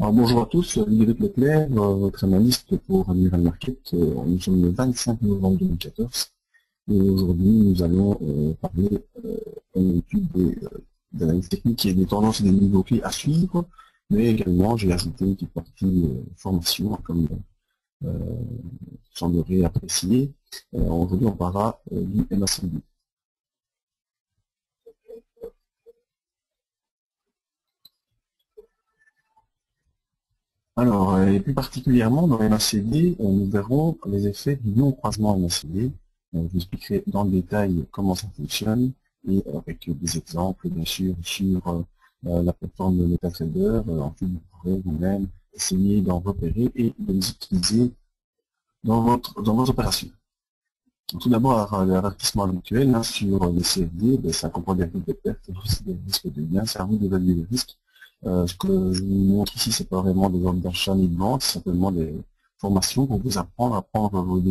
Alors, bonjour à tous, Ludovic Leclerc, votre analyste pour Admiral Market. Nous sommes le 25 novembre 2014 et aujourd'hui nous allons parler d'une étude d'analyse technique et des tendances et des niveaux clés à suivre, mais également j'ai ajouté une petite partie formation comme euh, semblerait apprécier. Aujourd'hui on parlera du MACD. Alors, et plus particulièrement dans MACD, nous verrons les effets du non-croisement MACD. Je vous expliquerai dans le détail comment ça fonctionne et avec des exemples, bien sûr, sur la plateforme de MetaTrader. Ensuite, vous pourrez vous-même essayer d'en repérer et de les utiliser dans vos opérations. Tout d'abord, l'avertissement habituel sur les CFD, ça comprend des risques de perte et aussi des risques de gain. C'est à vous d'évaluer les risques. Ce que je vous montre ici, c'est pas vraiment des ordres d'achat ni de vente, c'est simplement des formations pour vous apprendre à prendre vos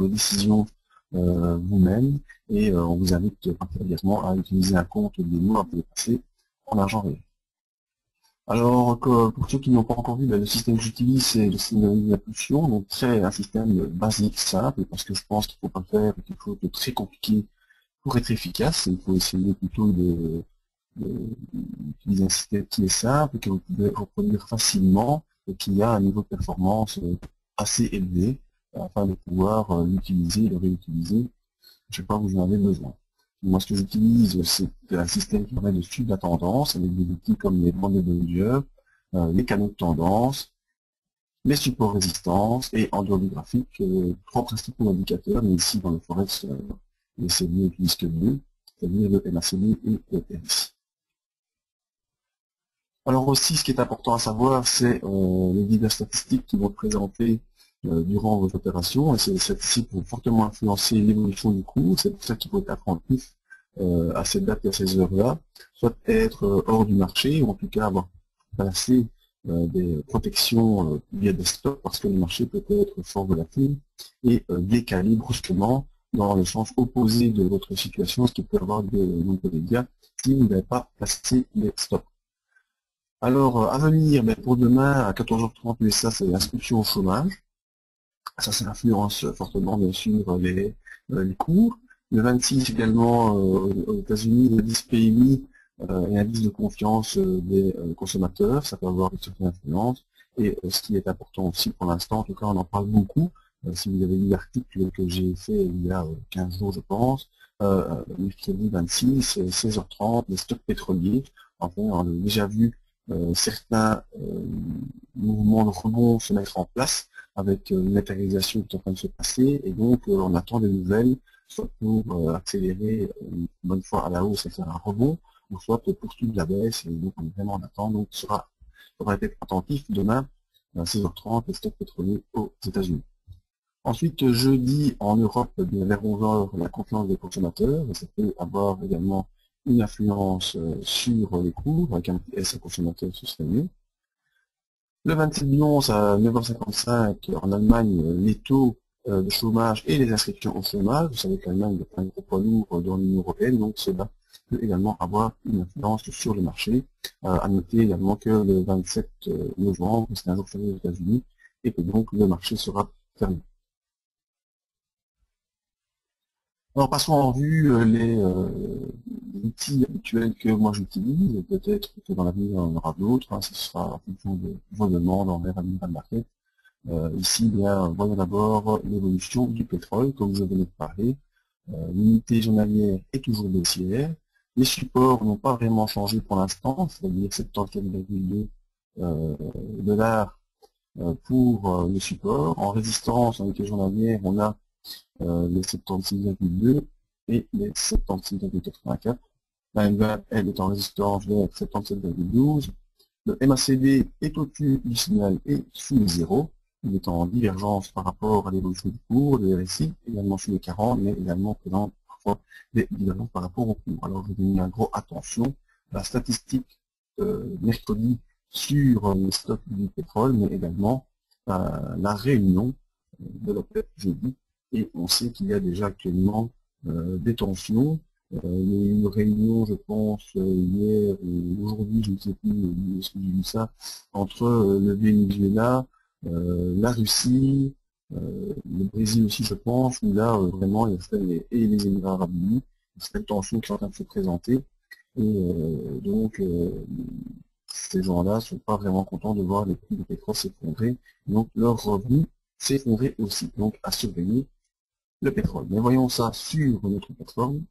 décisions vous-même, et on vous invite particulièrement à utiliser un compte démo à vous passer en argent réel. Alors, pour ceux qui n'ont pas encore vu, le système que j'utilise, c'est le système d'impulsion, donc c'est un système basique, simple, parce que je pense qu'il ne faut pas faire quelque chose de très compliqué pour être efficace. Il faut essayer plutôt d'utiliser un système qui est simple, que vous pouvez reproduire facilement et qui a un niveau de performance assez élevé afin de pouvoir l'utiliser et le réutiliser chaque fois que vous en avez besoin. Moi, ce que j'utilise, c'est un système qui permet de suivre la tendance avec des outils comme les bandes de Bollinger, les canaux de tendance, les supports résistance et en durée graphique, trois principaux indicateurs, mais ici dans le Forex, les CDI n'utilisent que deux, c'est-à-dire le MACD et le RSI. Alors aussi, ce qui est important à savoir, c'est les diverses statistiques qui vont être présentées durant vos opérations, et ces statistiques vont fortement influencer l'évolution du cours. C'est pour ça qu'il faut être attentif à cette date et à ces heures-là, soit être hors du marché, ou en tout cas avoir placé des protections via des stops, parce que le marché peut être fort volatile et décalé brusquement dans le sens opposé de votre situation, ce qui peut avoir de nombreux dégâts si vous n'avez pas placé les stops. Alors, à venir, pour demain, à 14h30 USA, c'est l'inscription au chômage. Ça influence fortement, bien sûr, les cours. Le 26 également, aux États-Unis, le 10 PMI et l'indice de confiance des consommateurs, ça peut avoir une certaine influence. Et ce qui est important aussi pour l'instant, en tout cas, on en parle beaucoup. Si vous avez lu l'article que j'ai fait il y a 15 jours, je pense, mercredi 26, 16h30, les stocks pétroliers. Enfin, on a déjà vu certains mouvements de rebond se mettre en place avec une matérialisation qui est en train de se passer, et donc on attend des nouvelles, soit pour accélérer une bonne fois à la hausse et faire un rebond, ou soit pour poursuivre la baisse, et donc on est vraiment en attente, donc il faudra être attentif demain à 16h30, les stocks pétroliers aux États-Unis. Ensuite, jeudi, en Europe, vers 11h, la confiance des consommateurs, ça peut avoir également une influence sur les cours, avec un petit S à consommateur, ce serait mieux. Le 27 du 11 à 9h55, en Allemagne, les taux de chômage et les inscriptions au chômage. Vous savez que l'Allemagne est un gros poids lourd dans l'Union européenne, donc cela peut également avoir une influence sur le marché. À noter également que le 27 novembre, c'est un jour férié aux États-Unis, et que donc le marché sera fermé. Alors passons en revue les outils habituels que moi j'utilise. Peut-être que dans l'avenir il y en aura d'autres, ce sera en fonction de vos demandes envers Admiral Market. Ici, voyons d'abord l'évolution du pétrole, comme je venais de parler. L'unité journalière est toujours baissière. Les supports n'ont pas vraiment changé pour l'instant, c'est-à-dire 74,2 dollars pour le support. En résistance, en unité journalière, on a les 76,2 et les 76,84. La M20, elle, est en résistance vers 77,12. Le MACD est au-dessus du signal et sous les zéros. Il est en divergence par rapport à l'évolution du cours, le RSI, également sous les 40, mais également présent parfois des divergences par rapport au cours. Alors je vous dis un gros attention, la statistique mercredi sur les stocks du pétrole, mais également la réunion de l'OPEP jeudi, et on sait qu'il y a déjà actuellement des tensions Il y a eu une réunion, je pense, hier ou aujourd'hui, je ne sais plus, est-ce que j'ai vu ça, entre le Venezuela, la Russie, le Brésil aussi, je pense, où là, vraiment, il y a et les Émirats arabes unis, cette tension qui est en train de se présenter. Et donc, ces gens-là sont pas vraiment contents de voir les prix du pétrole s'effondrer, donc leurs revenus s'effondrer aussi, donc à surveiller le pétrole. Mais voyons ça sur notre plateforme.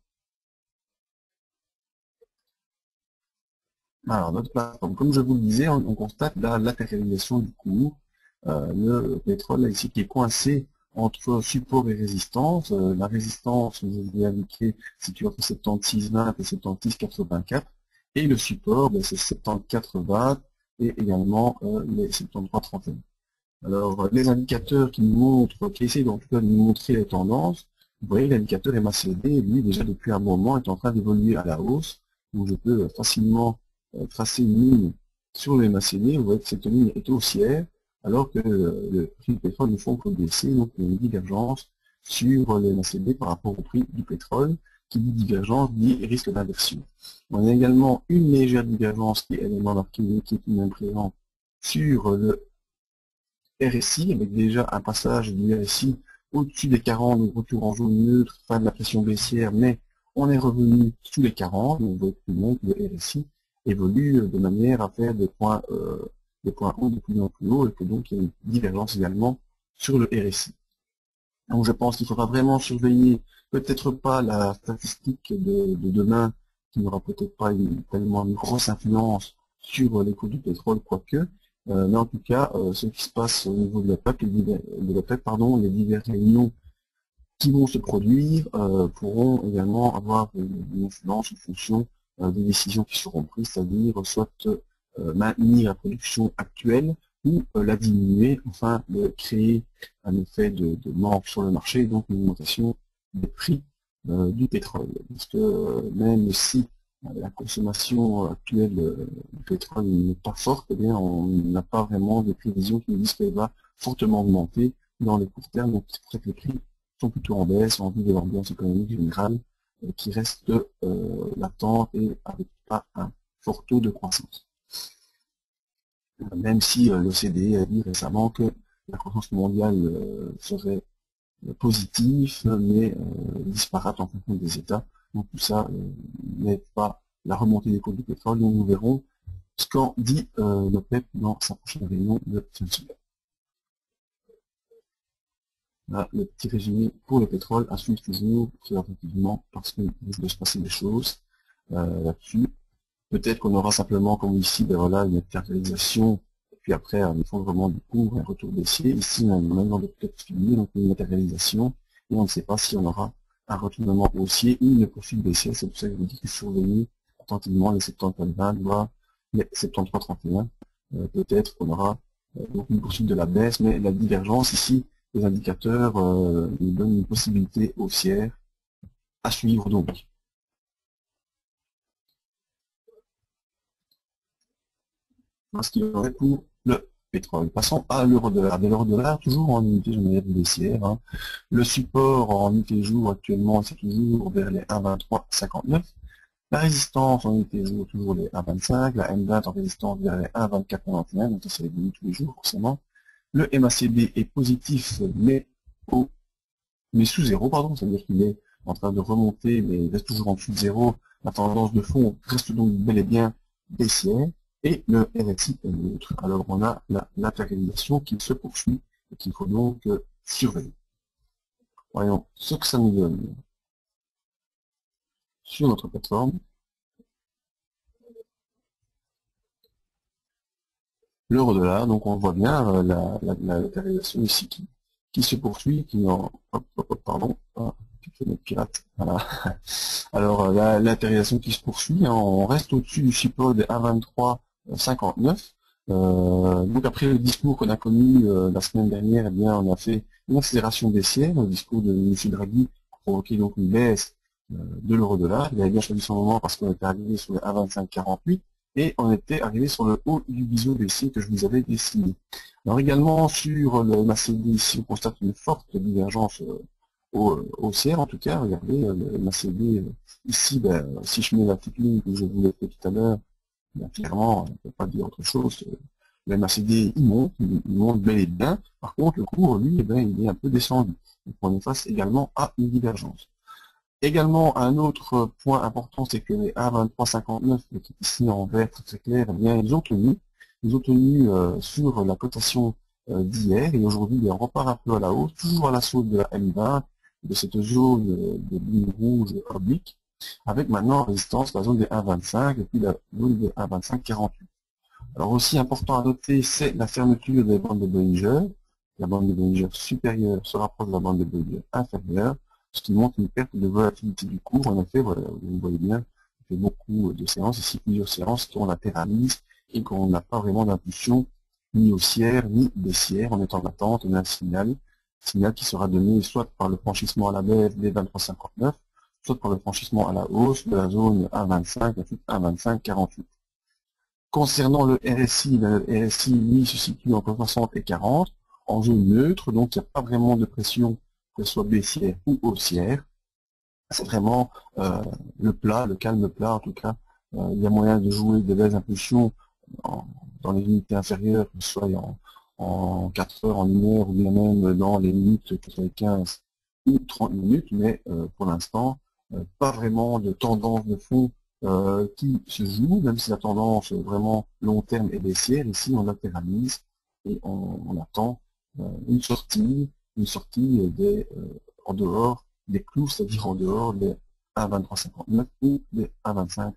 Alors, notre plateforme, comme je vous le disais, on constate la latéralisation du cours. Le pétrole, là, ici, qui est coincé entre support et résistance. La résistance, je vous l'ai indiqué, située entre 76,20 et 76,84. Et le support, ben, c'est 74,20 et également les 73,31. Alors, les indicateurs qui nous montrent, qui essaient en tout cas de nous montrer les tendances, vous voyez, l'indicateur MACD, lui, déjà depuis un moment, est en train d'évoluer à la hausse. Donc, je peux facilement tracer une ligne sur le MACD. Vous voyez que cette ligne est haussière, alors que le prix du pétrole ne font que baisser. Donc, il y a une divergence sur le MACD par rapport au prix du pétrole. Qui dit divergence dit risque d'inversion. On a également une légère divergence qui est également marquée, qui est une présente sur le RSI, avec déjà un passage du RSI au-dessus des 40, donc retour en zone neutre, fin de la pression baissière, mais on est revenu sous les 40, donc vous voyez que le RSI évolue de manière à faire des points hauts de plus en plus haut, et que donc il y a une divergence également sur le RSI. Donc je pense qu'il faudra vraiment surveiller, peut-être pas la statistique de demain, qui n'aura peut-être pas tellement une grosse influence sur les cours du pétrole, quoique, mais en tout cas, ce qui se passe au niveau de la PAC, les diverses réunions qui vont se produire pourront également avoir une influence en fonction des décisions qui seront prises, c'est-à-dire soit maintenir la production actuelle ou la diminuer, enfin de créer un effet de manque sur le marché, donc une augmentation des prix du pétrole. Parce que même si la consommation actuelle du pétrole n'est pas forte, eh bien on n'a pas vraiment des prévisions qui nous disent qu'elle va fortement augmenter dans le court terme, donc c'est pour ça que les prix sont plutôt en baisse en vue de l'ambiance économique générale qui reste latente et avec pas un fort taux de croissance. Même si l'OCDE a dit récemment que la croissance mondiale serait positive, mais disparate en fonction des États. Donc tout ça n'aide pas la remontée des cours du pétrole. Donc nous verrons ce qu'en dit l'OPEP dans sa prochaine réunion de fin de semaine. Là, le petit résumé pour le pétrole à suivre toujours très attentivement parce qu'il risque de se passer des choses là-dessus. Peut-être qu'on aura simplement, comme ici, ben voilà, une matérialisation, puis après un effondrement du cours, un retour baissier. Ici, on a maintenant de peut-être fini, donc une matérialisation, et on ne sait pas si on aura un retournement haussier ou une profil baissier. C'est pour ça que je vous dis que surveillez attentivement les 70-20, voire les 73-31. Peut-être qu'on aura donc une poursuite de la baisse, mais la divergence ici, les indicateurs nous donnent une possibilité haussière à suivre donc. Ce qu'il y aurait pour le pétrole. Passons à l'euro-dollar. De l'euro-dollar, toujours en unité journalière baissière. Hein. Le support en unité jour actuellement, c'est toujours vers les 1,2359. La résistance en unité jour, toujours les 1,25. La M20 en résistance vers les 1,2491. Donc ça, c'est les données tous les jours, forcément. Le MACD est positif, mais sous zéro, pardon. C'est-à-dire qu'il est en train de remonter, mais il reste toujours en dessous de zéro. La tendance de fond reste donc bel et bien baissière. Et le RSI est neutre. Alors on a la latéralisation qui se poursuit et qu'il faut donc surveiller. Voyons ce que ça nous donne sur notre plateforme. L'euro-dollar, donc on voit bien la latéralisation ici qui se poursuit, qui en... pardon, notre pirate. Voilà. Alors la latéralisation qui se poursuit, hein, on reste au-dessus du support des 1,2359. Donc après le discours qu'on a connu la semaine dernière, eh bien on a fait une accélération baissière, le discours de M. Draghi a provoqué donc une baisse de l'euro-dollar. Il avait bien choisi son moment parce qu'on était arrivé sur le 1,2548 et on était arrivé sur le haut du biseau baissier que je vous avais dessiné. Alors également sur le MACD ici, on constate une forte divergence haussière en tout cas. Regardez, le MACD, ici, ben, si je mets la petite ligne que je vous l'ai fait tout à l'heure, ben, clairement, on ne peut pas dire autre chose. Le MACD, il monte bel et bien. Par contre, le cours, lui, eh ben, il est un peu descendu. Donc on est face également à une divergence. Également, un autre point important, c'est que les A23,59, qui est ici en vert très clair, eh bien, ils ont tenu sur la cotation d'hier, et aujourd'hui, il repart un peu à la hausse, toujours à la sauce de la M20, de cette zone de ligne rouge oblique, avec maintenant en résistance la zone des 1,25 et puis la zone des 1,25,48. Alors aussi important à noter, c'est la fermeture des bandes de Bollinger. La bande de Bollinger supérieure se rapproche de la bande de Bollinger inférieure, ce qui montre une perte de volatilité du cours. En effet, voilà, vous voyez bien, on fait beaucoup de séances, ici plusieurs séances qui ont latéralisent et qu'on n'a pas vraiment d'impulsion ni haussière ni baissière. On est en attente d'un signal qui sera donné soit par le franchissement à la baisse des 23,59, soit par le franchissement à la hausse de la zone 1,25 à 1,25,48. Concernant le RSI, le RSI, lui, se situe entre 60 et 40, en zone neutre, donc il n'y a pas vraiment de pression, qu'elle soit baissière ou haussière. C'est vraiment le plat, le calme plat, en tout cas. Il y a moyen de jouer de belles impulsions dans les unités inférieures, que ce soit en 4 heures, en 1 heure, ou bien même dans les minutes, que ce soit 15 ou 30 minutes, mais pour l'instant, pas vraiment de tendance de fond qui se joue, même si la tendance vraiment long terme est baissière. Ici, on latéralise et on attend une sortie en dehors des clous, c'est-à-dire en dehors des 1,2359 ou des 1,2548.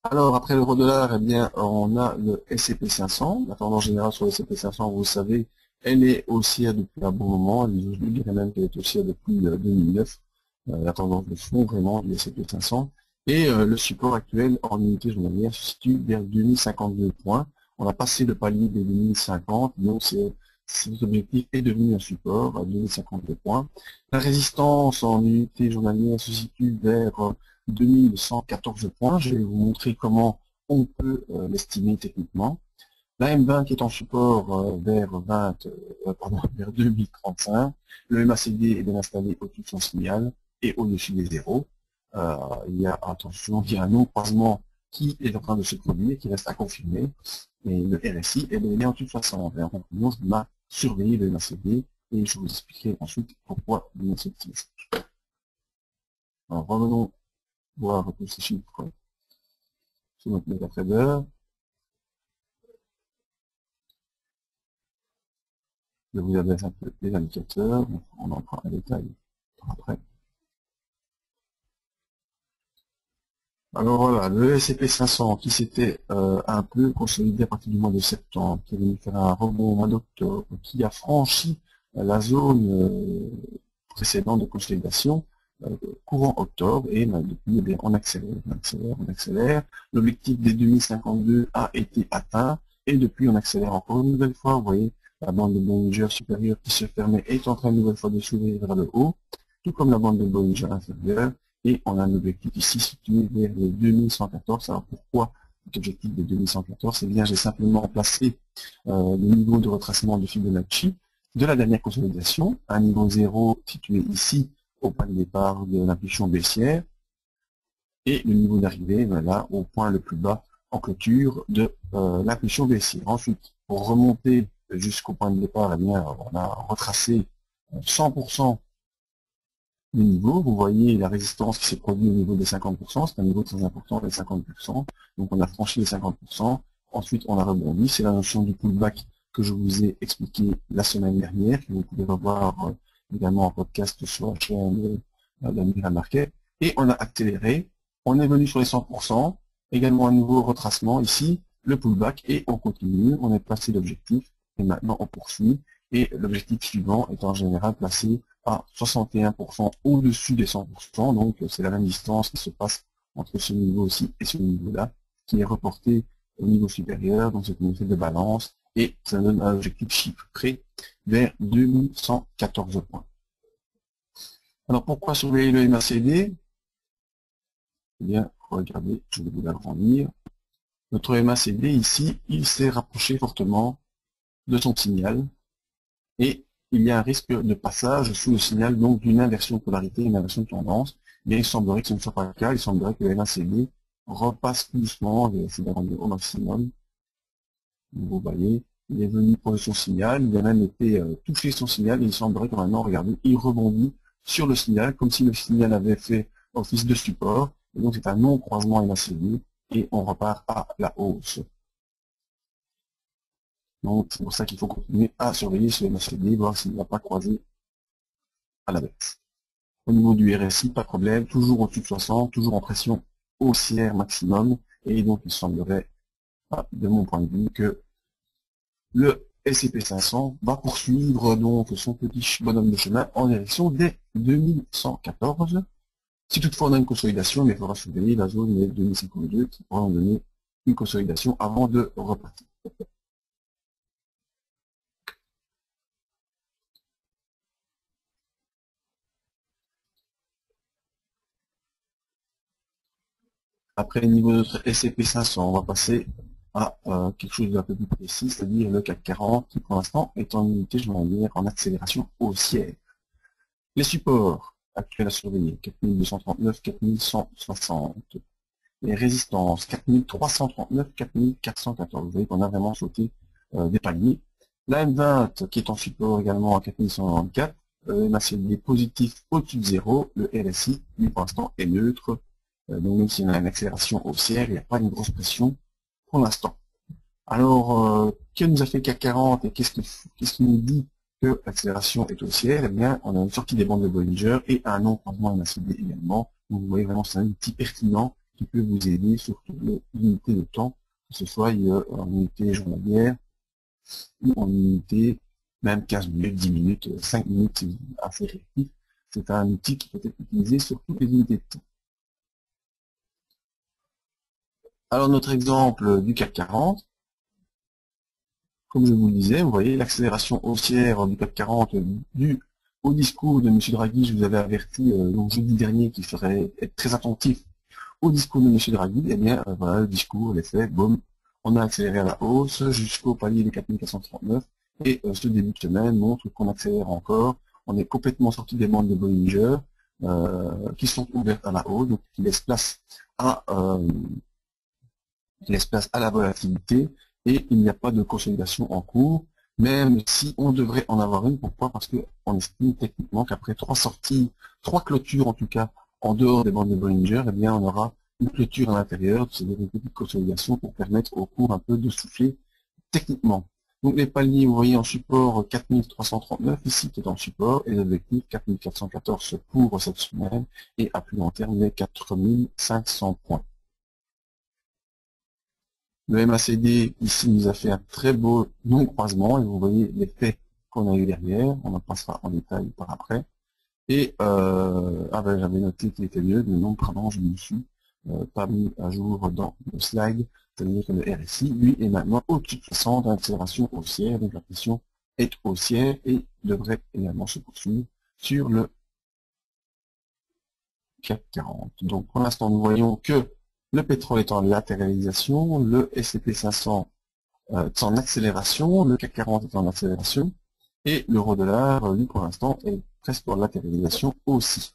Alors, après l'euro-dollar, eh bien, on a le S&P 500. La tendance générale sur le S&P 500, vous le savez, elle est haussière depuis un bon moment. Je dirais même qu'elle est haussière depuis 2009. La tendance de fond, vraiment, du S&P 500. Et le support actuel en unité journalière se situe vers 2052 points. On a passé le palier des 2050, donc cet objectif est devenu un support à 2052 points. La résistance en unité journalière se situe vers 2114 points. Je vais vous montrer comment on peut l'estimer techniquement. La M20 qui est en support vers 2035. Le MACD est bien installé au-dessus de son signal et au-dessus des zéros. Il y a, attention, il y a un non-croisement qui est en train de se produire, qui reste à confirmer. Et le RSI est bien au-dessus de 60. Et en conclusion, je dois surveiller le MACD et je vous expliquerai ensuite pourquoi il y a ce petit message. Alors revenons voir tous ces chiffres sur notre MetaTrader. Je vous adresse un peu les indicateurs, on en prend un détail après. Alors voilà, le S&P 500 qui s'était un peu consolidé à partir du mois de septembre, qui est venu faire un rebond au mois d'octobre, qui a franchi la zone précédente de consolidation courant octobre, et depuis, eh bien, on accélère, on accélère, on accélère. L'objectif des 2052 a été atteint, et depuis on accélère encore une nouvelle fois. Vous voyez, la bande de Bollinger supérieure qui se fermait est en train une nouvelle fois de s'ouvrir vers le haut, tout comme la bande de Bollinger inférieure, et on a un objectif ici situé vers les 2114. Alors pourquoi cet objectif de 2114? Eh bien, j'ai simplement placé le niveau de retracement de Fibonacci de la dernière consolidation, un niveau 0 situé ici au point de départ de l'impulsion baissière, et le niveau d'arrivée, là, au point le plus bas en clôture de l'impulsion baissière. Ensuite, pour remonter jusqu'au point de départ, eh bien, on a retracé 100% du niveau. Vous voyez la résistance qui s'est produite au niveau des 50%, c'est un niveau très important, les 50%. Donc on a franchi les 50%. Ensuite, on a rebondi. C'est la notion du pullback que je vous ai expliqué la semaine dernière, que vous pouvez revoir également en podcast sur la chaîne d'Admiral Market. Et on a accéléré. On est venu sur les 100%. Également un nouveau retracement ici, le pullback, et on continue. On est passé l'objectif et maintenant on poursuit. Et l'objectif suivant est en général placé à 61% au-dessus des 100%, donc c'est la même distance qui se passe entre ce niveau-ci et ce niveau-là, qui est reporté au niveau supérieur, donc c'est un effet de balance, et ça donne un objectif chiffre près vers 2114 points. Alors pourquoi surveiller le MACD? Eh bien, regardez, je vais vous l'agrandir. Notre MACD ici, il s'est rapproché fortement de son signal et il y a un risque de passage sous le signal donc d'une inversion de polarité, une inversion de tendance. Mais il semblerait que ce ne soit pas le cas, il semblerait que le MACD repasse doucement, je vais essayer d'agrandir au maximum. Vous voyez, il est venu pour son signal, il a même été touché son signal et il semblerait que maintenant, regardez, il rebondit sur le signal comme si le signal avait fait office de support. Et donc c'est un non-croisement MACD et on repart à la hausse. Donc c'est pour ça qu'il faut continuer à surveiller ce MACD, voir s'il ne va pas croiser à la baisse. Au niveau du RSI, pas de problème, toujours au-dessus de 60, toujours en pression haussière maximum, et donc il semblerait, de mon point de vue, que le S&P 500 va poursuivre donc son petit bonhomme de chemin en direction des 2114. Si toutefois on a une consolidation, mais il faudra surveiller la zone des 2052 qui pourra en donner une consolidation avant de repartir. Après, au niveau de notre S&P 500, on va passer à quelque chose d'un peu plus précis, c'est-à-dire le CAC 40, qui pour l'instant est en unité journalière en accélération haussière. Les supports actuels à surveiller, 4239, 4160. Les résistances, 4339, 4414. Vous voyez qu'on a vraiment sauté des paliers. La M20 qui est en support également à 4194. Le MACD positif au-dessus de 0. Le RSI, lui pour l'instant, est neutre. Donc même s'il y a une accélération haussière, il n'y a pas une grosse pression pour l'instant. Alors, que nous a fait le CAC 40 et qu'est-ce qui nous dit que l'accélération est haussière? Eh bien, on a une sortie des bandes de Bollinger et un non-croisement MACD également. Donc vous voyez vraiment c'est un outil pertinent qui peut vous aider sur toutes les unités de temps, que ce soit en unité journalière ou en unité même 15 minutes, 10 minutes, 5 minutes, c'est assez réactif. C'est un outil qui peut être utilisé sur toutes les unités de temps. Alors notre exemple du CAC 40, comme je vous le disais, vous voyez l'accélération haussière du CAC 40 due au discours de M. Draghi. Je vous avais averti donc jeudi dernier qu'il faudrait être très attentif au discours de M. Draghi. Eh bien voilà, le discours, l'effet, boum, on a accéléré à la hausse jusqu'au palier des 4439 et ce début de semaine montre qu'on accélère encore. On est complètement sorti des bandes de Bollinger qui sont ouvertes à la hausse, donc qui laissent place à la volatilité et il n'y a pas de consolidation en cours, même si on devrait en avoir une. Pourquoi? Parce qu'on estime techniquement qu'après 3 sorties, 3 clôtures en tout cas, en dehors des bandes de Bollinger, eh bien on aura une clôture à l'intérieur, c'est-à-dire une petite consolidation pour permettre au cours un peu de souffler techniquement. Donc les paliers, vous voyez en support 4339, ici qui est en support, et l'objectif 4414 pour cette semaine, et à plus long terme les 4500 points. Le MACD ici nous a fait un très beau non-croisement et vous voyez l'effet qu'on a eu derrière, on en passera en détail par après. Et j'avais noté qu'il était mieux, mais non, pardon, je me suis pas mis à jour dans le slide, c'est-à-dire que le RSI, lui, est maintenant au-dessus de 60 d'accélération haussière, donc la pression est haussière et devrait également se poursuivre sur le CAC 40. Donc pour l'instant, nous voyons que le pétrole est en latéralisation, le S&P 500 est en accélération, le CAC 40 est en accélération, et l'euro-dollar, lui, pour l'instant, est presque en latéralisation aussi.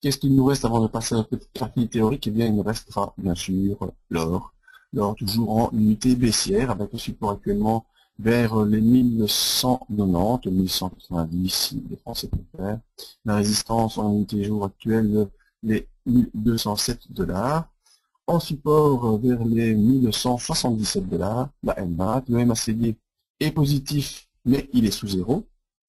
Qu'est-ce qu'il nous reste avant de passer à la petite partie théorique? Eh bien, il nous restera, bien sûr, l'or. L'or toujours en unité baissière, avec le support actuellement vers les 1190, 1190, si les Français préfèrent. La résistance en unité jour actuelle, les 1207 $. En support vers les 1177 $, la M20, le MACD est positif, mais il est sous zéro,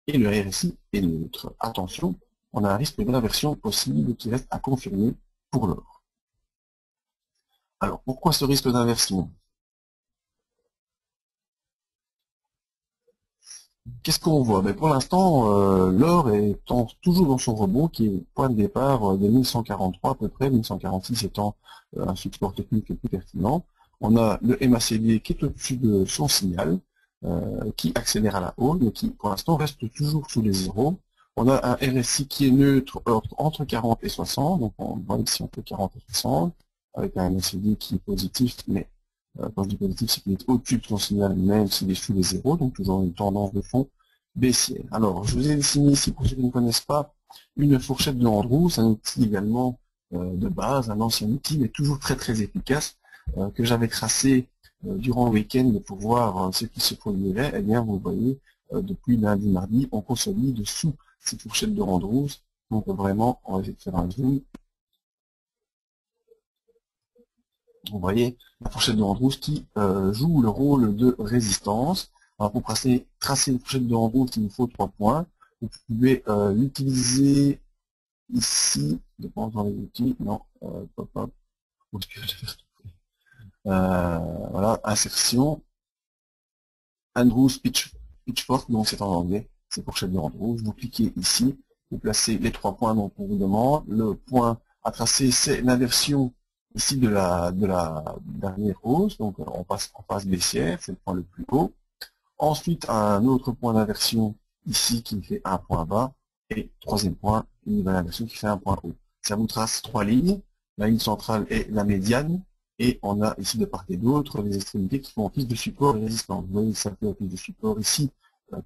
et le RSI est neutre. Attention, on a un risque d'inversion possible qui reste à confirmer pour l'or. Alors, pourquoi ce risque d'inversion? Qu'est-ce qu'on voit? Pour l'instant, l'or est toujours dans son rebond, qui est point de départ de 1143 à peu près, 1146 étant un support technique le plus pertinent. On a le MACD qui est au-dessus de son signal. qui accélère à la hausse, mais qui pour l'instant reste toujours sous les zéros. On a un RSI qui est neutre entre 40 et 60, donc on voit ici entre 40 et 60, avec un MACD qui est positif, mais quand je dis positif, c'est qu'il est au-dessus de son signal, même s'il est sous les zéros, donc toujours une tendance de fond baissière. Alors, je vous ai dessiné ici, pour ceux qui ne connaissent pas, une fourchette de Andrews, un outil également de base, un ancien outil, mais toujours très très efficace, que j'avais tracé durant le week-end pour voir ce qui se produirait. Eh bien, vous voyez, depuis lundi, mardi, on consolide sous cette fourchette de Andrews. Donc vraiment, on va essayer de faire un zoom. Vous voyez la fourchette de Andrews qui joue le rôle de résistance. Alors pour tracer une fourchette de Andrews, il vous faut 3 points. Vous pouvez l'utiliser ici, je pense dans les outils, non, voilà, insertion, Andrews Pitchfork, donc c'est en anglais, c'est fourchette de Andrews. Vous cliquez ici, vous placez les 3 points dont on vous demande. Le point à tracer, c'est l'inversion ici de la dernière hausse, donc on passe en phase baissière, c'est le point le plus haut. Ensuite, un autre point d'inversion ici qui fait un point bas, et troisième point, une nouvelle inversion qui fait un point haut. Ça vous trace 3 lignes, la ligne centrale est la médiane, et on a ici de part et d'autre les extrémités qui font office de support et résistance. Vous voyez, ça fait office de support ici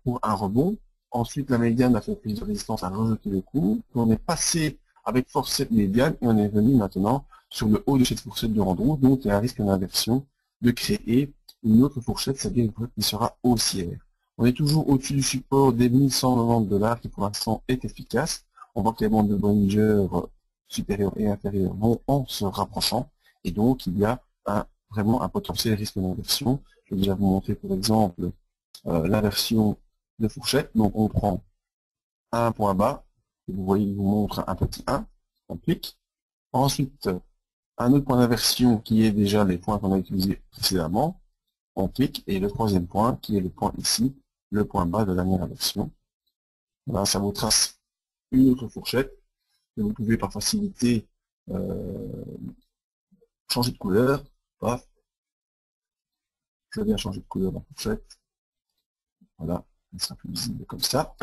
pour un rebond. Ensuite, la médiane a fait office de résistance à rejeter le coup. On est passé avec force cette médiane, et on est venu maintenant sur le haut de cette fourchette de Andrews, donc il y a un risque d'inversion de créer une autre fourchette, c'est-à-dire une fourchette qui sera haussière. On est toujours au-dessus du support des 1190 $ qui pour l'instant est efficace. On voit que les bandes de Bollinger supérieures et inférieures vont en se rapprochant, et donc il y a vraiment un potentiel risque d'inversion. Je vais déjà vous montrer par exemple l'inversion de fourchette. Donc on prend un point bas, et vous voyez, il vous montre un petit 1, on clique. Ensuite, un autre point d'inversion qui est déjà les points qu'on a utilisés précédemment, on clique, et le troisième point qui est le point ici, le point bas de la dernière inversion. Voilà, ça vous trace une autre fourchette, et vous pouvez par facilité changer de couleur. Paf. Je viens changer de couleur de la fourchette. Voilà, elle sera plus visible comme ça.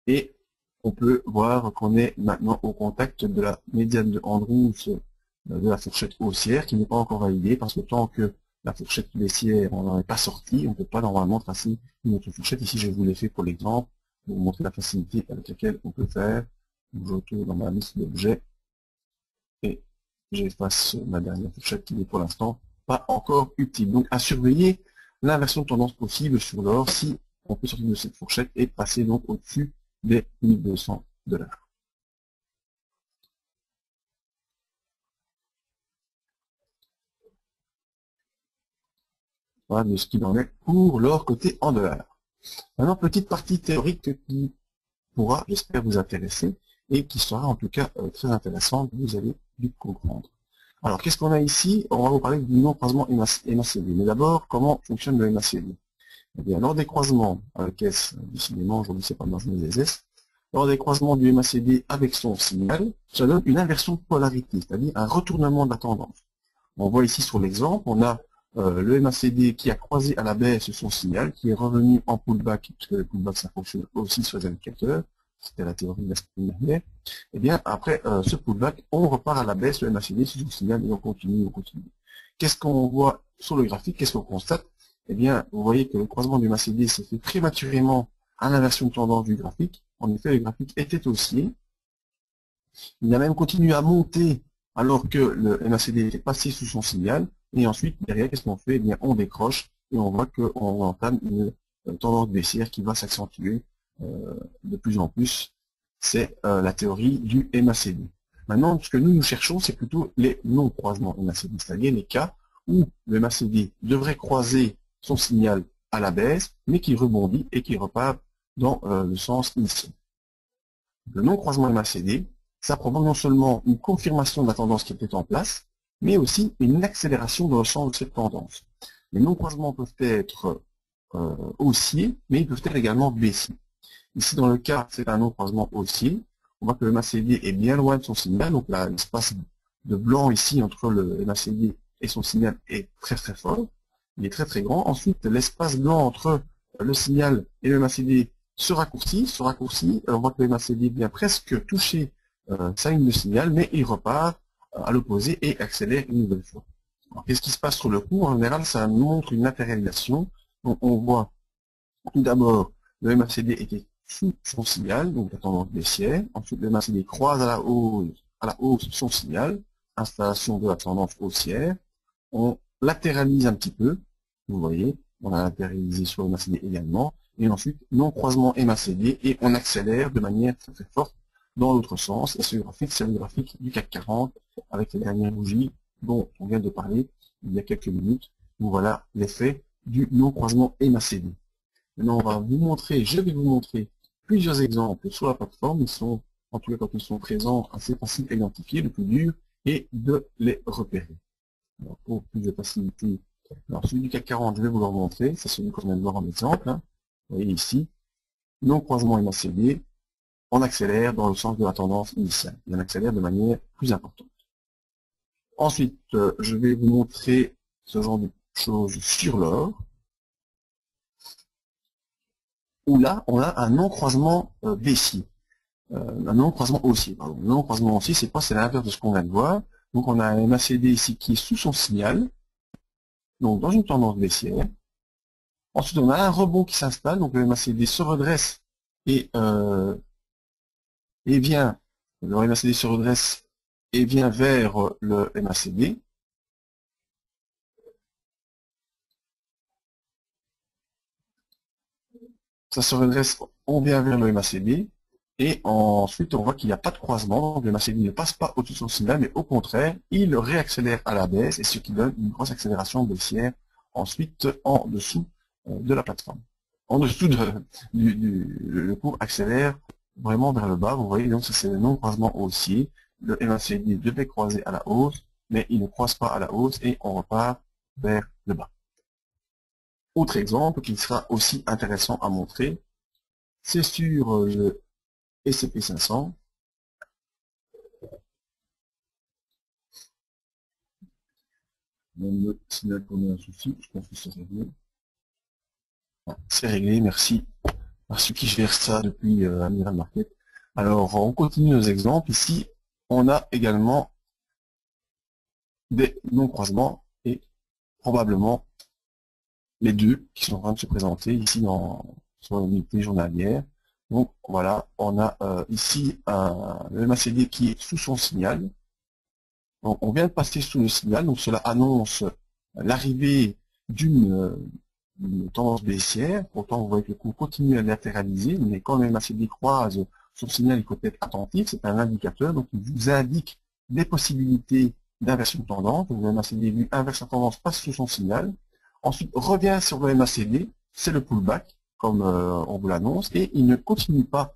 Et on peut voir qu'on est maintenant au contact de la médiane de Andrews de la fourchette haussière qui n'est pas encore validée parce que tant que la fourchette baissière on n'en est pas sorti, on ne peut pas normalement tracer une autre fourchette. Ici je vous l'ai fait pour l'exemple, pour vous montrer la facilité avec laquelle on peut faire. Je retourne dans ma liste d'objets et j'efface ma dernière fourchette qui n'est pour l'instant pas encore utile. Donc à surveiller l'inversion de tendance possible sur l'or si on peut sortir de cette fourchette et passer donc au-dessus des 1200 $. Voilà de ce qu'il en est pour l'or côté en dollars. Maintenant, petite partie théorique qui pourra, j'espère, vous intéresser et qui sera en tout cas très intéressante, vous allez vite comprendre. Alors, qu'est-ce qu'on a ici? On va vous parler du non-croisement MACD. Mais d'abord, comment fonctionne le MACD? Eh bien, lors des croisements avec S, décidément, aujourd'hui c'est pas dans les S, lors des croisements du MACD avec son signal, ça donne une inversion de polarité, c'est-à-dire un retournement de la tendance. On voit ici sur l'exemple, on a le MACD qui a croisé à la baisse son signal, qui est revenu en pullback, puisque le pullback ça fonctionne aussi sur les indicateurs, c'était la théorie de la semaine dernière. Et bien après ce pullback, on repart à la baisse, le MACD sur son signal, et on continue. Qu'est-ce qu'on voit sur le graphique? Qu'est-ce qu'on constate? Eh bien, vous voyez que le croisement du MACD s'est fait prématurément à l'inversion de tendance du graphique. En effet, le graphique était haussier. Il a même continué à monter alors que le MACD était passé sous son signal. Et ensuite, derrière, qu'est-ce qu'on fait? Eh bien, on décroche et on voit qu'on entame une tendance baissière qui va s'accentuer de plus en plus. C'est la théorie du MACD. Maintenant, ce que nous cherchons, c'est plutôt les non-croisements MACD, c'est-à-dire les cas où le MACD devrait croiser son signal à la baisse, mais qui rebondit et qui repart dans le sens initial. Le non-croisement MACD, ça provoque non seulement une confirmation de la tendance qui était en place, mais aussi une accélération dans le sens de cette tendance. Les non-croisements peuvent être haussiers, mais ils peuvent être également baissiers. Ici, dans le cas, c'est un non-croisement haussier. On voit que le MACD est bien loin de son signal, donc l'espace de blanc ici entre le MACD et son signal est très très fort. il est très très grand. Ensuite, l'espace blanc entre le signal et le MACD se raccourcit. On voit que le MACD vient presque toucher sa ligne de signal, mais il repart à l'opposé et accélère une nouvelle fois. Qu'est-ce qui se passe sur le coup? En général, ça nous montre une latéralisation. Donc, on voit tout d'abord le MACD était sous son signal, donc la tendance baissière. Ensuite, le MACD croise à la hausse son signal, installation de la tendance haussière. On latéralise un petit peu, vous voyez, on a latéralisé sur le MACD également. Et ensuite, non-croisement MACD et on accélère de manière très très forte dans l'autre sens. Et ce graphique, c'est le graphique du CAC 40 avec les dernières bougies dont on vient de parler il y a quelques minutes. Donc voilà l'effet du non-croisement MACD. Maintenant, je vais vous montrer plusieurs exemples sur la plateforme. Ils sont, en tout cas quand ils sont présents, assez faciles à identifier. Le plus dur est de les repérer. Alors, pour plus de facilité, alors celui du CAC 40, je vais vous le montrer. C'est celui qu'on vient de voir en exemple. Hein. Vous voyez ici, non-croisement MACD, on accélère dans le sens de la tendance initiale. Et on accélère de manière plus importante. Ensuite, je vais vous montrer ce genre de choses sur l'or, où là, on a un non-croisement baissier. Un non-croisement haussier, pardon. Le non-croisement haussier, c'est quoi? C'est l'inverse de ce qu'on vient de voir. Donc, on a un MACD ici qui est sous son signal, donc dans une tendance baissière. Ensuite, on a un rebond qui s'installe, donc le MACD se redresse et vient, le MACD se redresse et vient vers le MACD. Ça se redresse, on vient vers le MACD, et ensuite on voit qu'il n'y a pas de croisement, donc le MACD ne passe pas au-dessus de son signal, mais au contraire, il réaccélère à la baisse, et ce qui donne une grosse accélération baissière, ensuite en dessous de la plateforme. En dessous le cours accélère vraiment vers le bas, vous voyez, donc c'est le non-croisement haussier, le MACD devait croiser à la hausse, mais il ne croise pas à la hausse, et on repart vers le bas. Autre exemple qui sera aussi intéressant à montrer, c'est sur le S&P 500. Même le signal qu'on a un souci, je pense que c'est réglé. C'est réglé, merci. Merci qui gère ça depuis Amiral Market. Alors, on continue nos exemples. Ici, on a également des non-croisements et probablement les deux qui sont en train de se présenter ici sur l'unité journalière. Donc voilà, on a ici le MACD qui est sous son signal. Donc, on vient de passer sous le signal, donc cela annonce l'arrivée d'une tendance baissière. Pourtant, vous voyez que le cours continue à latéraliser, mais quand le MACD croise son signal, il faut être attentif, c'est un indicateur, donc il vous indique des possibilités d'inversion de tendance. Donc le MACD vu inverse la tendance, passe sous son signal. Ensuite, revient sur le MACD, c'est le pullback, comme on vous l'annonce, et il ne continue pas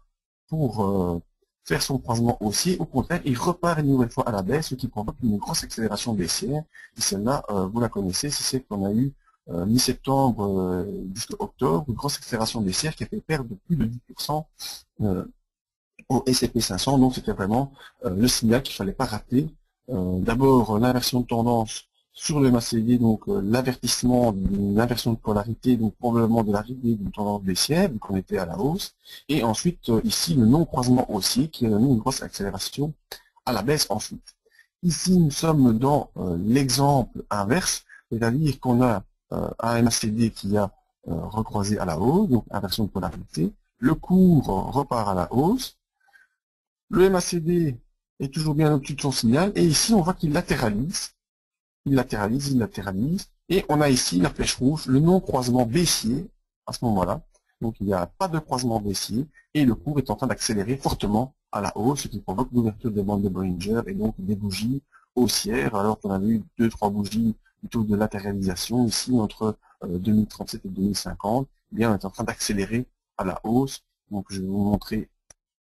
pour faire son croisement haussier. Au contraire, il repart une nouvelle fois à la baisse, ce qui provoque une grosse accélération baissière. Et celle-là, vous la connaissez, c'est celle qu'on a eu mi-septembre jusqu'à octobre, une grosse accélération baissière qui a fait perdre de plus de 10% au S&P 500. Donc c'était vraiment le signal qu'il ne fallait pas rater. D'abord, l'inversion de tendance sur le MACD, donc l'avertissement d'une inversion de polarité, donc probablement de l'arrivée d'une tendance baissière, vu qu'on était à la hausse, et ensuite ici le non-croisement haussier qui a donné une grosse accélération à la baisse ensuite. Ici nous sommes dans l'exemple inverse, c'est-à-dire qu'on a un MACD qui a recroisé à la hausse, donc inversion de polarité, le cours repart à la hausse, le MACD est toujours bien au-dessus de son signal, et ici on voit qu'il latéralise, il latéralise, et on a ici la flèche rouge, le non-croisement baissier, à ce moment-là. Donc il n'y a pas de croisement baissier, et le cours est en train d'accélérer fortement à la hausse, ce qui provoque l'ouverture des bandes de Bollinger, et donc des bougies haussières, alors qu'on a eu 2-3 bougies plutôt de latéralisation, ici entre 2037 et 2050, eh bien on est en train d'accélérer à la hausse. Donc je vais vous montrer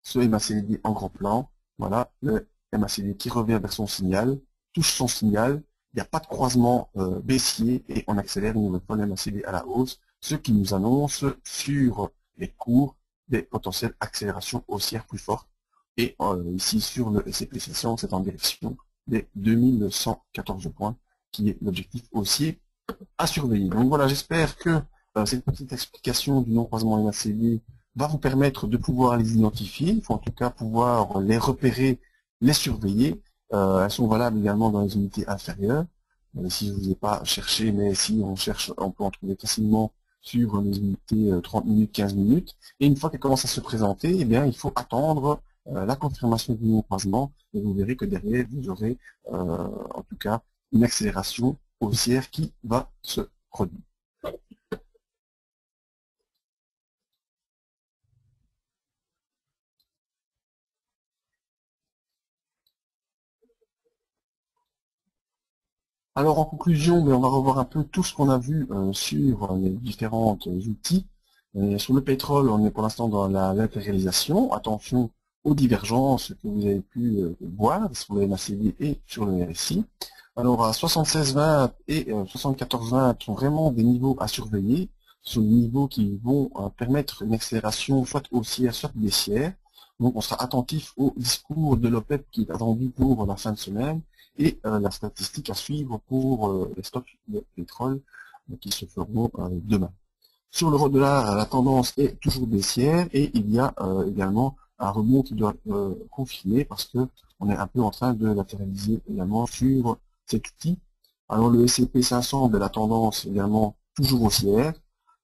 ce MACD en gros plan. Voilà, le MACD qui revient vers son signal, touche son signal, il n'y a pas de croisement baissier et on accélère une nouvelle fois le MACD à la hausse, ce qui nous annonce sur les cours des potentielles accélérations haussières plus fortes. Et ici sur le S&P 500, c'est en direction des 2114 points qui est l'objectif haussier à surveiller. Donc voilà, j'espère que cette petite explication du non-croisement MACD va vous permettre de pouvoir les identifier, il faut en tout cas pouvoir les repérer, les surveiller. Elles sont valables également dans les unités inférieures. Si je ne vous ai pas cherché, mais si on cherche, on peut en trouver facilement sur les unités 30 minutes, 15 minutes. Et une fois qu'elles commencent à se présenter, eh bien, il faut attendre la confirmation du non-croisement, et vous verrez que derrière, vous aurez en tout cas une accélération haussière qui va se produire. Alors en conclusion, on va revoir un peu tout ce qu'on a vu sur les différents outils. Sur le pétrole, on est pour l'instant dans la latéralisation. Attention aux divergences que vous avez pu voir sur le MACD et sur le RSI. Alors à 76,20 et 74,20 sont vraiment des niveaux à surveiller. Ce sont des niveaux qui vont permettre une accélération soit haussière, soit baissière. Donc on sera attentif au discours de l'OPEP qui est attendu pour la fin de semaine et la statistique à suivre pour les stocks de pétrole qui se feront demain. Sur l'euro-dollar, la tendance est toujours baissière et il y a également un rebond qui doit confirmer parce que on est un peu en train de latéraliser également sur cet outil. Alors le S&P 500, la tendance également toujours haussière.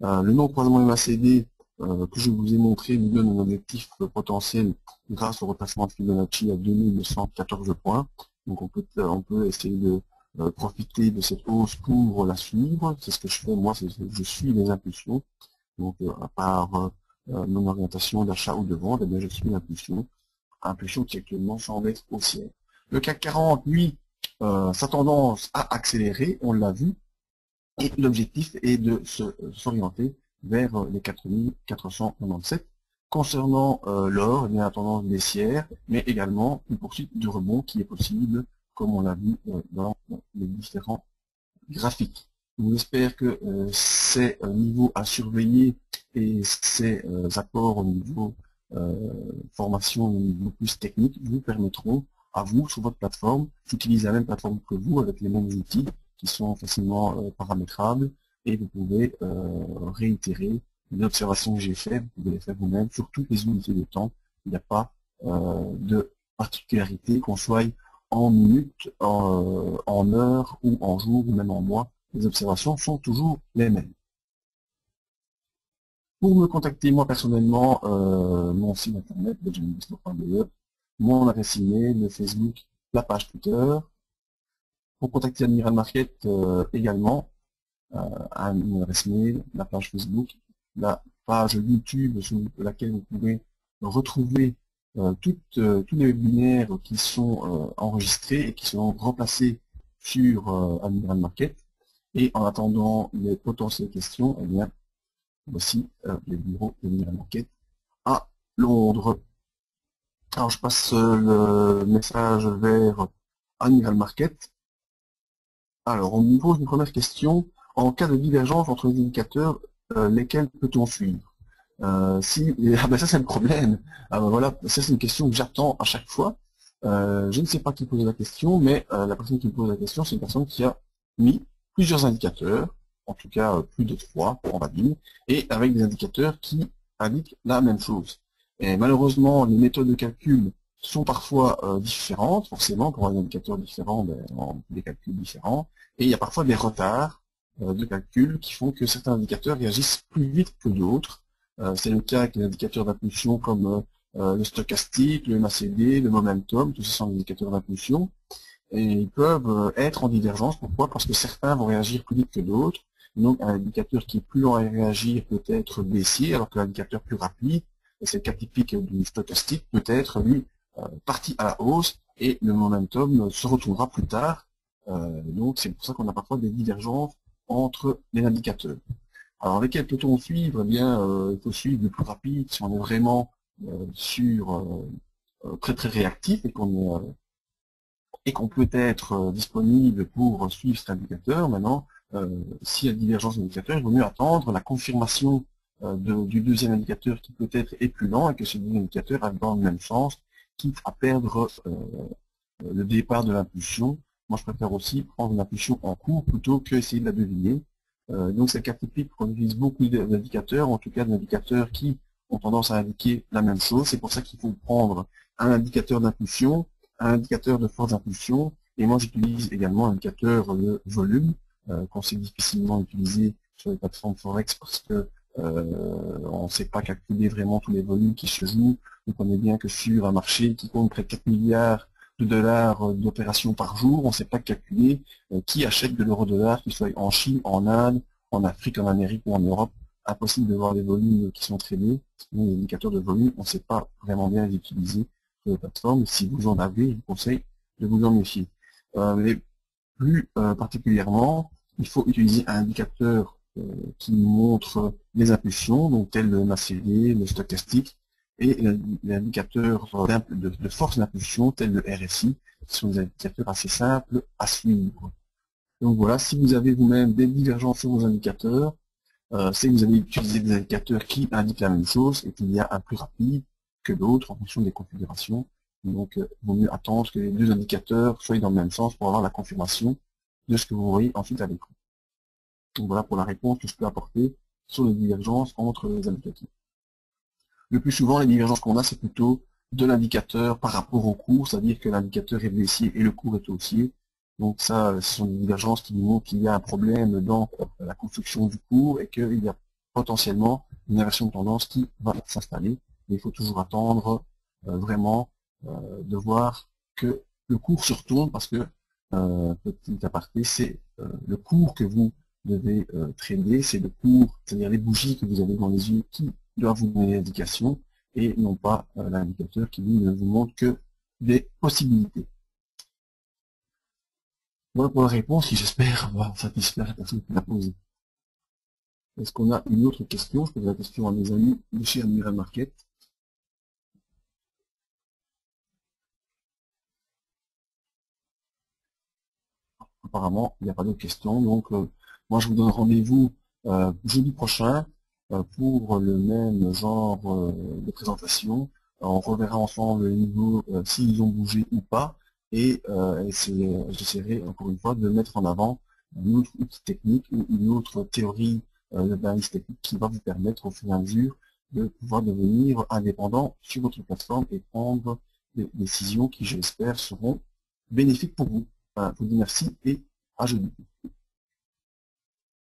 Le non-croisement MACD que je vous ai montré nous donne un objectif potentiel grâce au retracement de Fibonacci à 2214 points. Donc on peut essayer de profiter de cette hausse pour la suivre. C'est ce que je fais, moi, je suis les impulsions. Donc à part mon orientation d'achat ou de vente, eh bien, je suis l'impulsion. Impulsion qui actuellement semble être haussière. Le CAC 40, lui, sa tendance à accélérer, on l'a vu, et l'objectif est de s'orienter vers les 4497. Concernant l'or, il y a une tendance baissière, mais également une poursuite de rebond qui est possible, comme on l'a vu dans les différents graphiques. Donc, j'espère que ces niveaux à surveiller et ces apports au niveau formation, au niveau plus technique, vous permettront à vous, sur votre plateforme, d'utiliser la même plateforme que vous, avec les mêmes outils qui sont facilement paramétrables, et vous pouvez réitérer les observations que j'ai faites, vous pouvez les faire vous-même sur toutes les unités de temps. Il n'y a pas de particularité, qu'on soit en minutes, en heures, ou en jours, ou même en mois. Les observations sont toujours les mêmes. Pour me contacter moi personnellement, mon site internet, benjaminbispo.be, mon adresse email, le Facebook, la page Twitter. Pour contacter Admiral Market également, une adresse mail, la page Facebook, la page YouTube sur laquelle vous pouvez retrouver tous les webinaires qui sont enregistrés et qui sont remplacés sur Admiral Market. Et en attendant les potentielles questions, eh bien, voici les bureaux d'Admiral Market à Londres. Alors je passe le message vers Admiral Market. Alors on nous pose une première question. En cas de divergence entre les indicateurs, lesquels peut-on suivre? Ah ben ça c'est le problème. Ah ben voilà, ça c'est une question que j'attends à chaque fois. Je ne sais pas qui pose la question, mais la personne qui me pose la question, c'est une personne qui a mis plusieurs indicateurs, en tout cas plus de 3, on va dire, et avec des indicateurs qui indiquent la même chose. Et malheureusement, les méthodes de calcul sont parfois différentes, forcément, pour un indicateur différent, ben, on a des calculs différents, et il y a parfois des retards de calcul qui font que certains indicateurs réagissent plus vite que d'autres. C'est le cas avec les indicateurs d'impulsion comme le stochastique, le MACD, le momentum, tous ces sont des indicateurs d'impulsion. Et ils peuvent être en divergence. Pourquoi? Parce que certains vont réagir plus vite que d'autres. Donc un indicateur qui est plus lent à réagir peut être baissier, alors que l'indicateur plus rapide, et c'est le cas typique du stochastique, peut être lui parti à la hausse, et le momentum se retournera plus tard. Donc c'est pour ça qu'on a parfois des divergences entre les indicateurs. Alors, lesquels peut-on suivre? Eh bien, il faut suivre le plus rapide si on est vraiment très très réactif et qu'on peut être disponible pour suivre cet indicateur. Maintenant, s'il y a divergence d'indicateur, il vaut mieux attendre la confirmation du deuxième indicateur qui peut-être est plus lent et que ce deuxième indicateur aille dans le même sens, quitte à perdre le départ de l'impulsion Moi, je préfère aussi prendre une impulsion en cours plutôt que essayer de la deviner. Donc, c'est le cas typique qu'on utilise beaucoup d'indicateurs, en tout cas d'indicateurs qui ont tendance à indiquer la même chose. C'est pour ça qu'il faut prendre un indicateur d'impulsion, un indicateur de force d'impulsion, et moi, j'utilise également un indicateur de volume, qu'on sait difficilement utiliser sur les plateformes Forex parce que on ne sait pas calculer vraiment tous les volumes qui se jouent. On connaît bien que sur un marché qui compte près de 4 milliards de dollars d'opérations par jour, on ne sait pas calculer qui achète de l'euro-dollar, qu'il soit en Chine, en Inde, en Afrique, en Amérique ou en Europe. Impossible de voir des volumes qui sont tradés. Les indicateurs de volume, on ne sait pas vraiment bien les utiliser sur les plateformes. Si vous en avez, je vous conseille de vous en méfier. Mais plus particulièrement, il faut utiliser un indicateur qui montre les impulsions, donc tel le MACD, le stochastique, et l'indicateur de force d'impulsion, tel le RSI, qui sont des indicateurs assez simples à suivre. Donc voilà, si vous avez vous-même des divergences sur vos indicateurs, c'est que vous avez utilisé des indicateurs qui indiquent la même chose et qu'il y a un plus rapide que d'autres en fonction des configurations. Donc, il vaut mieux attendre que les deux indicateurs soient dans le même sens pour avoir la confirmation de ce que vous voyez ensuite à l'écran. Donc voilà pour la réponse que je peux apporter sur les divergences entre les indicateurs. Le plus souvent, les divergences qu'on a, c'est plutôt de l'indicateur par rapport au cours, c'est-à-dire que l'indicateur est baissier et le cours est haussier. Donc ça, ce sont des divergences qui nous montrent qu'il y a un problème dans la construction du cours et qu'il y a potentiellement une inversion de tendance qui va s'installer. Mais il faut toujours attendre vraiment de voir que le cours se retourne parce que, petit aparté, c'est le cours que vous devez trader, c'est le cours, c'est-à-dire les bougies que vous avez dans les yeux qui doivent vous donner l'indication et non pas l'indicateur qui lui ne vous montre que des possibilités. Voilà pour la réponse qui j'espère va satisfaire la personne qui l'a posée. Est-ce qu'on a une autre question? Je pose la question à mes amis de chez Admiral Market. Apparemment, il n'y a pas d'autres questions. Donc, moi, je vous donne rendez-vous jeudi prochain pour le même genre de présentation. On reverra ensemble les niveaux, s'ils ont bougé ou pas. Et j'essaierai encore une fois de mettre en avant un autre outil technique ou une autre théorie d'analyse technique qui va vous permettre au fur et à mesure de pouvoir devenir indépendant sur votre plateforme et prendre des décisions qui, j'espère, seront bénéfiques pour vous. Voilà, je vous dis merci et à jeudi.